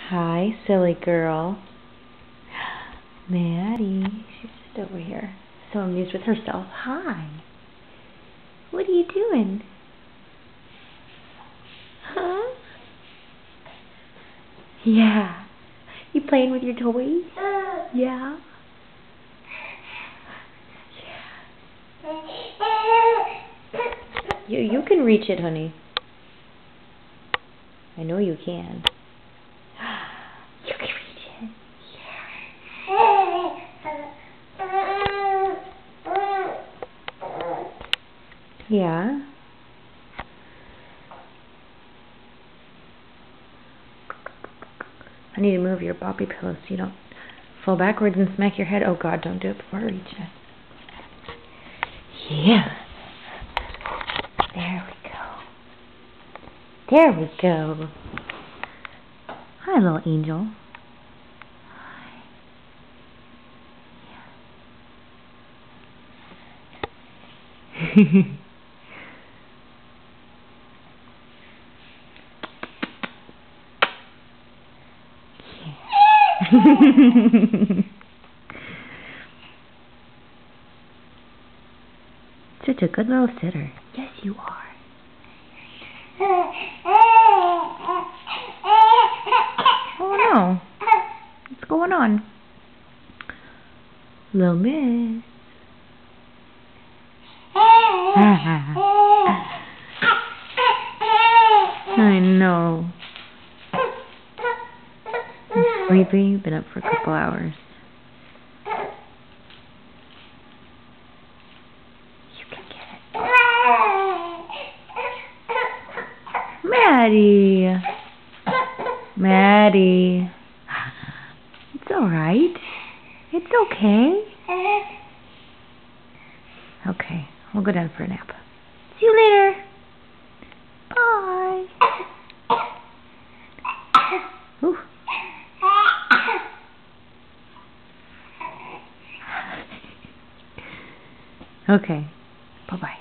Hi, silly girl. Maddie, she's just over here, so amused with herself. Hi. What are you doing? Huh? Yeah. You playing with your toys? Yeah. You can reach it, honey. I know you can. You can reach it. Yeah. I need to move your boppy pillow so you don't fall backwards and smack your head. Oh God, don't do it before I reach it. Yeah. There we go. There we go. Hi, little angel. Hi. Such a good little sitter. Yes, you are. Oh no. What's going on? Little miss. I know. I'm sleepy. Been up for a couple hours. You can get it. Maddie. Maddie. It's alright. It's okay. Okay. We'll go down for a nap. See you later. Bye. Ooh. Okay. Bye-bye.